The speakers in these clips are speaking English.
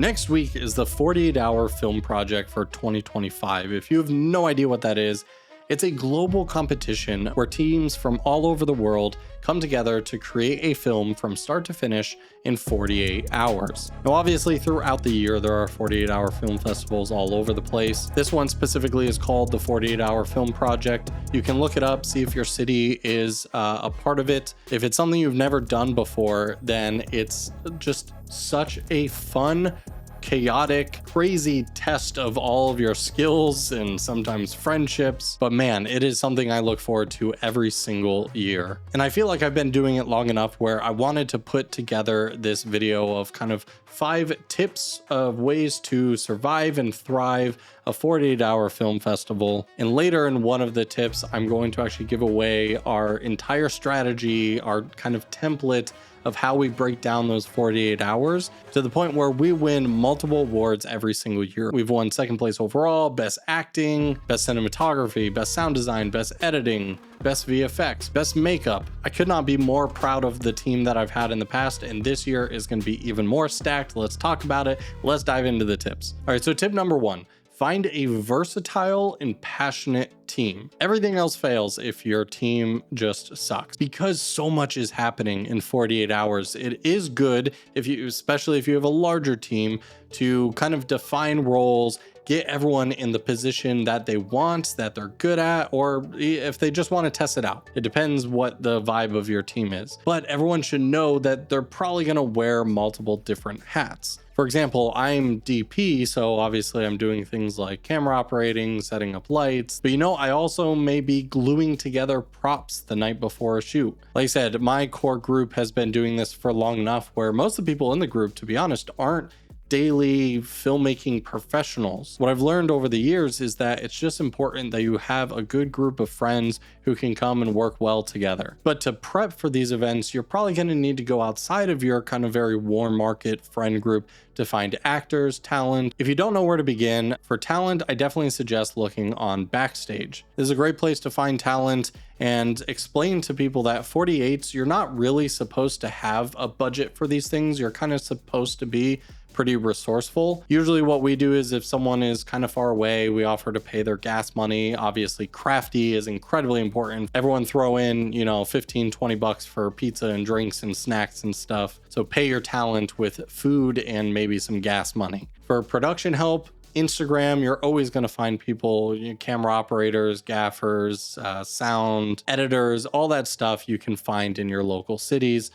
Next week is the 48-hour film project for 2025. If you have no idea what that is, it's a global competition where teams from all over the world come together to create a film from start to finish in 48 hours. Now, obviously, throughout the year, there are 48-hour film festivals all over the place. This one specifically is called the 48-hour film project. You can look it up, see if your city is a part of it. If it's something you've never done before, then it's just such a fun, chaotic, crazy test of all of your skills and sometimes friendships. But man, it is something I look forward to every single year. And I feel like I've been doing it long enough where I wanted to put together this video of kind of 5 tips of ways to survive and thrive a 48-hour film festival. And later in one of the tips, I'm going to actually give away our entire strategy, our kind of template of how we break down those 48 hours to the point where we win multiple awards every single year. We've won second place overall, best acting, best cinematography, best sound design, best editing, best VFX, best makeup. I could not be more proud of the team that I've had in the past, and this year is going to be even more stacked. Let's talk about it. Let's dive into the tips. All right, so tip number 1. Find a versatile and passionate team. Everything else fails if your team just sucks. Because so much is happening in 48 hours, it is good if you, especially if you have a larger team, to kind of define roles, get everyone in the position that they want, that they're good at, or if they just want to test it out. It depends what the vibe of your team is. But everyone should know that they're probably going to wear multiple different hats. For example, I'm DP, so obviously I'm doing things like camera operating, setting up lights, but I also may be gluing together props the night before a shoot. Like I said, my core group has been doing this for long enough where most of the people in the group, to be honest, aren't daily filmmaking professionals. What I've learned over the years is that it's just important that you have a good group of friends who can come and work well together. But to prep for these events, you're probably going to need to go outside of your kind of very warm market friend group to find actors, talent. If you don't know where to begin, for talent, I definitely suggest looking on Backstage. This is a great place to find talent and explain to people that 48s, you're not really supposed to have a budget for these things. You're kind of supposed to be pretty resourceful. Usually what we do is if someone is kind of far away, we offer to pay their gas money. Obviously, crafty is incredibly important. Everyone throw in, 15, 20 bucks for pizza and drinks and snacks and stuff. So pay your talent with food and maybe some gas money. For production help, Instagram, you're always going to find people, camera operators, gaffers, sound editors, all that stuff you can find in your local cities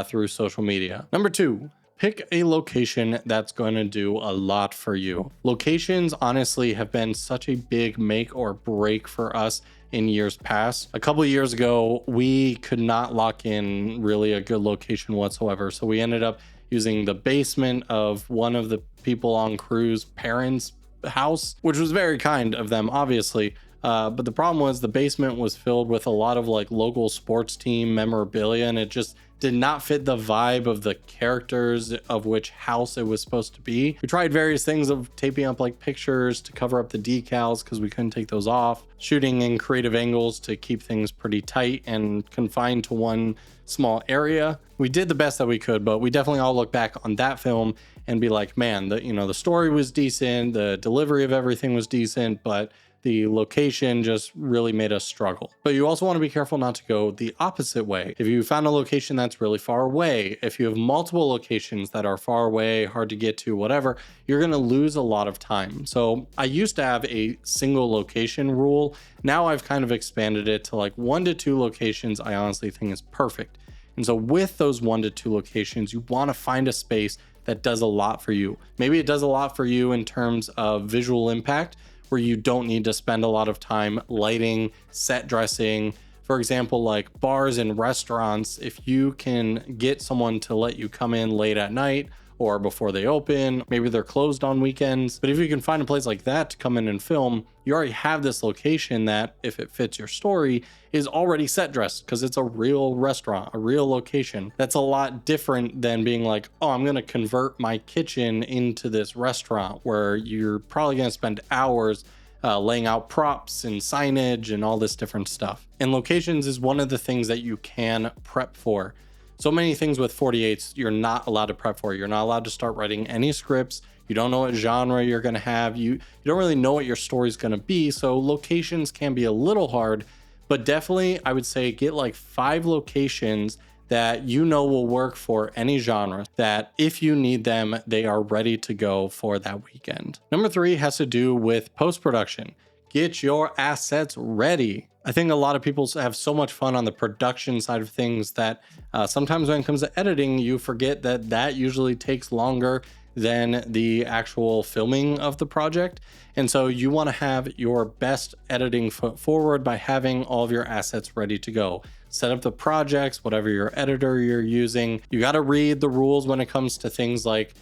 through social media. Number 2, pick a location that's going to do a lot for you. Locations, honestly, have been such a big make or break for us in years past. A couple of years ago, we could not lock in really a good location whatsoever. So we ended up using the basement of one of the people on crew's parents' house, which was very kind of them, obviously. But the problem was the basement was filled with a lot of like local sports team memorabilia, and it just did not fit the vibe of the characters of which house it was supposed to be. We tried various things of taping up like pictures to cover up the decals because we couldn't take those off, shooting in creative angles to keep things pretty tight and confined to one small area. We did the best that we could, but we definitely all look back on that film and be like, man, the story was decent, the delivery of everything was decent, but the location just really made us struggle. But you also want to be careful not to go the opposite way. If you found a location that's really far away, if you have multiple locations that are far away, hard to get to, whatever, you're going to lose a lot of time. So I used to have a single location rule. Now I've kind of expanded it to like 1 to 2 locations. I honestly think is perfect. And so with those 1 to 2 locations, you want to find a space that does a lot for you. Maybe it does a lot for you in terms of visual impact, where you don't need to spend a lot of time lighting, set dressing. For example, like bars and restaurants, if you can get someone to let you come in late at night or before they open, maybe they're closed on weekends. But if you can find a place like that to come in and film, you already have this location that, if it fits your story, is already set dressed because it's a real restaurant, a real location. That's a lot different than being like, oh, I'm going to convert my kitchen into this restaurant where you're probably going to spend hours laying out props and signage and all this different stuff. And locations is one of the things that you can prep for. So many things with 48s you're not allowed to prep for. You're not allowed to start writing any scripts. You don't know what genre you're going to have. You don't really know what your story's going to be. So locations can be a little hard, but definitely I would say get like 5 locations that you know will work for any genre, that if you need them, they are ready to go for that weekend. Number 3 has to do with post-production. Get your assets ready. I think a lot of people have so much fun on the production side of things that sometimes when it comes to editing, you forget that that usually takes longer than the actual filming of the project. And so you want to have your best editing foot forward by having all of your assets ready to go. Set up the projects, whatever your editor you're using. You got to read the rules when it comes to things like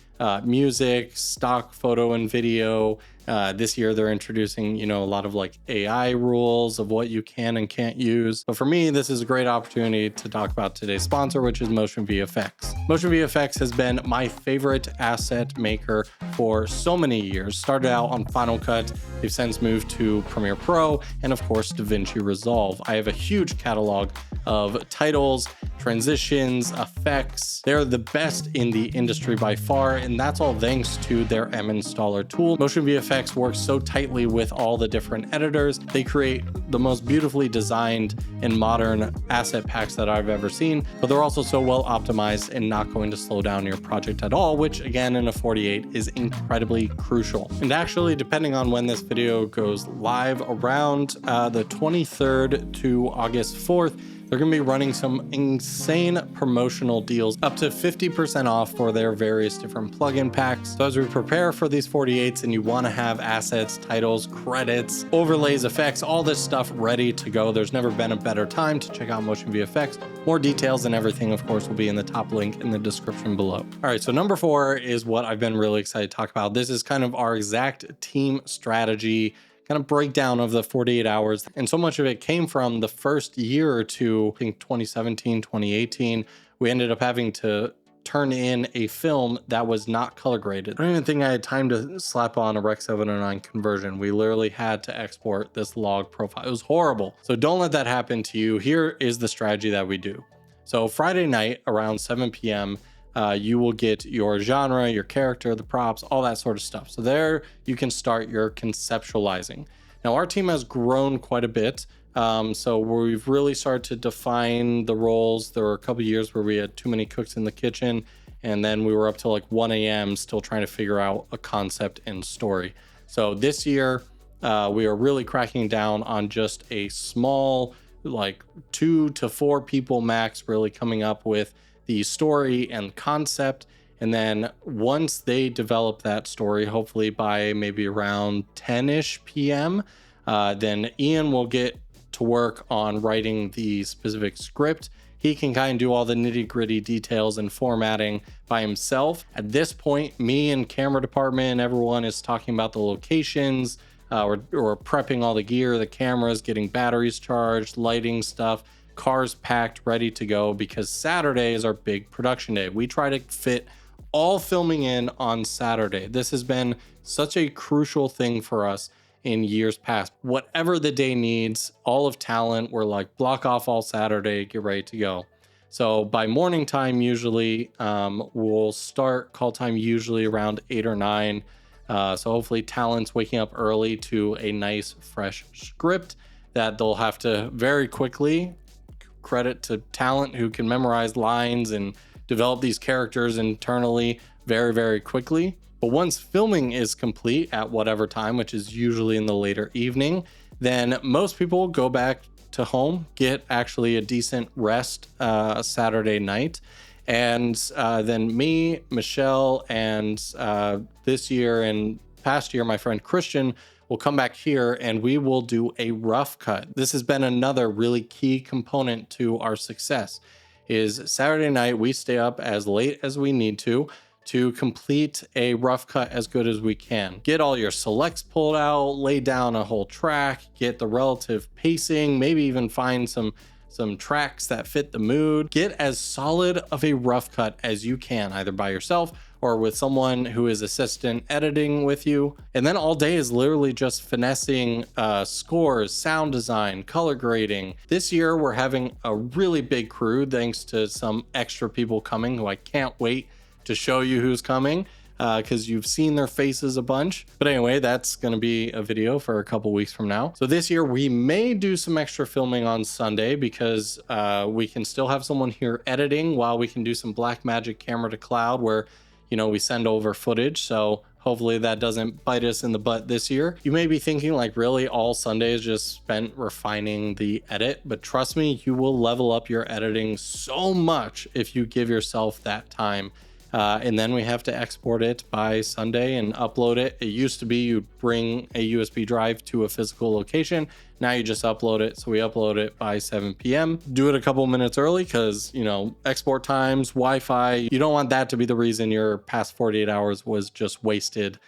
music, stock photo and video. This year they're introducing, a lot of like AI rules of what you can and can't use. But for me, this is a great opportunity to talk about today's sponsor, which is Motion VFX. Motion VFX has been my favorite asset maker for so many years. Started out on Final Cut. They've since moved to Premiere Pro and of course, DaVinci Resolve. I have a huge catalog of titles, transitions, effects. They're the best in the industry by far, and that's all thanks to their M installer tool. Motion VFX works so tightly with all the different editors. They create the most beautifully designed and modern asset packs that I've ever seen, but they're also so well optimized and not going to slow down your project at all, which again in a 48 is incredibly crucial. And actually, depending on when this video goes live, around the 23rd to August 4th, they're going to be running some insane promotional deals, up to 50% off for their various different plugin packs. So as we prepare for these 48s and you want to have assets, titles, credits, overlays, effects, all this stuff ready to go, there's never been a better time to check out Motion VFX. More details and everything, of course, will be in the top link in the description below. All right, so number 4 is what I've been really excited to talk about. This is kind of our exact team strategy kind of breakdown of the 48 hours. And so much of it came from the first year or two, I think 2017, 2018, we ended up having to turn in a film that was not color graded. I don't even think I had time to slap on a Rec 709 conversion. We literally had to export this log profile. It was horrible. So don't let that happen to you. Here is the strategy that we do. So Friday night around 7 p.m., you will get your genre, your character, the props, all that sort of stuff. So there you can start your conceptualizing. Now our team has grown quite a bit. So we've really started to define the roles. There were a couple of years where we had too many cooks in the kitchen, and then we were up till like 1 a.m. still trying to figure out a concept and story. So this year we are really cracking down on just a small, like 2 to 4 people max, really coming up with the story and concept. And then once they develop that story, hopefully by maybe around 10-ish p.m., then Ian will get to work on writing the specific script. He can kind of do all the nitty-gritty details and formatting by himself. At this point, me and camera department, everyone is talking about the locations, or prepping all the gear, the cameras, getting batteries charged, lighting stuff, cars packed, ready to go, because Saturday is our big production day. We try to fit all filming in on Saturday. This has been such a crucial thing for us in years past. Whatever the day needs, all of talent, we're like, block off all Saturday, get ready to go. So by morning time, usually we'll start call time usually around 8 or 9. So hopefully talent's waking up early to a nice fresh script that they'll have to very quickly, credit to talent who can memorize lines and develop these characters internally very, very quickly. But once filming is complete at whatever time, which is usually in the later evening, then most people go back to home, get actually a decent rest Saturday night. And then me, Michelle, and this year and past year, my friend Christian will come back here and we will do a rough cut. This has been another really key component to our success. Is Saturday night we stay up as late as we need to complete a rough cut as good as we can. Get all your selects pulled out, lay down a whole track, get the relative pacing, maybe even find some tracks that fit the mood. Get as solid of a rough cut as you can, either by yourself or with someone who is assistant editing with you. And then all day is literally just finessing scores, sound design, color grading. This year, we're having a really big crew thanks to some extra people coming who I can't wait to show you who's coming, because you've seen their faces a bunch. But anyway, that's going to be a video for a couple weeks from now. So this year we may do some extra filming on Sunday because we can still have someone here editing while we can do some Blackmagic camera to cloud where, you know, we send over footage. So hopefully that doesn't bite us in the butt this year. You may be thinking like, really all Sunday is just spent refining the edit, but trust me, you will level up your editing so much if you give yourself that time. And then we have to export it by Sunday and upload it. It used to be you'd bring a USB drive to a physical location. Now you just upload it. So we upload it by 7 p.m. Do it a couple minutes early because, you know, export times, Wi-Fi, you don't want that to be the reason your past 48 hours was just wasted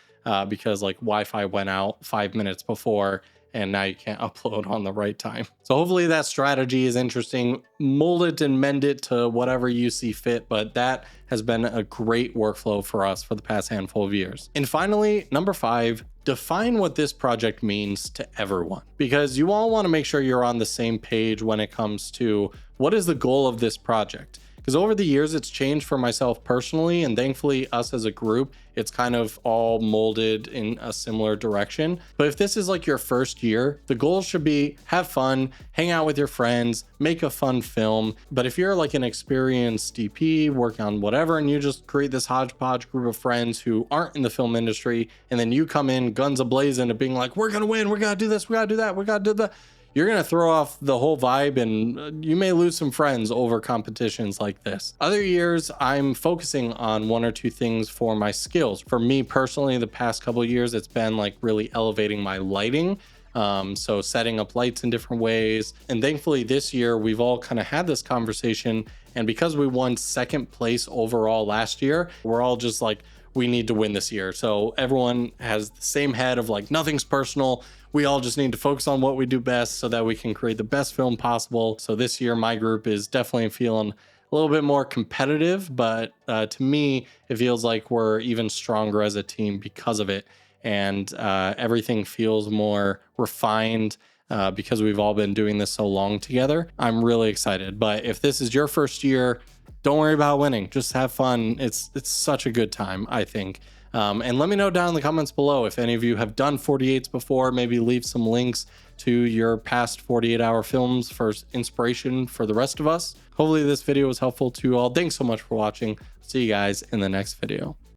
because like Wi-Fi went out 5 minutes before and now you can't upload on the right time. So hopefully that strategy is interesting. Mold it and mend it to whatever you see fit, but that has been a great workflow for us for the past handful of years. And finally, number 5, define what this project means to everyone, because you all want to make sure you're on the same page when it comes to what is the goal of this project. Because over the years, it's changed for myself personally, and thankfully us as a group, it's kind of all molded in a similar direction. But if this is like your first year, the goal should be have fun, hang out with your friends, make a fun film. But if you're like an experienced DP, working on whatever, and you just create this hodgepodge group of friends who aren't in the film industry, and then you come in guns a-blazing and being like, we're gonna win, we're gonna do this, we gotta do that, we gotta do that, you're going to throw off the whole vibe and you may lose some friends over competitions like this. Other years, I'm focusing on 1 or 2 things for my skills. For me personally, the past couple of years, it's been like really elevating my lighting. So setting up lights in different ways. And thankfully this year, we've all kind of had this conversation. And because we won 2nd place overall last year, we're all just like, we need to win this year. So everyone has the same head of like, nothing's personal. We all just need to focus on what we do best so that we can create the best film possible. So this year, my group is definitely feeling a little bit more competitive, but to me, it feels like we're even stronger as a team because of it. And everything feels more refined because we've all been doing this so long together. I'm really excited. But if this is your first year, don't worry about winning. Just have fun. It's such a good time, I think. And let me know down in the comments below if any of you have done 48s before. Maybe leave some links to your past 48-hour films for inspiration for the rest of us. Hopefully this video was helpful to you all. Thanks so much for watching. See you guys in the next video.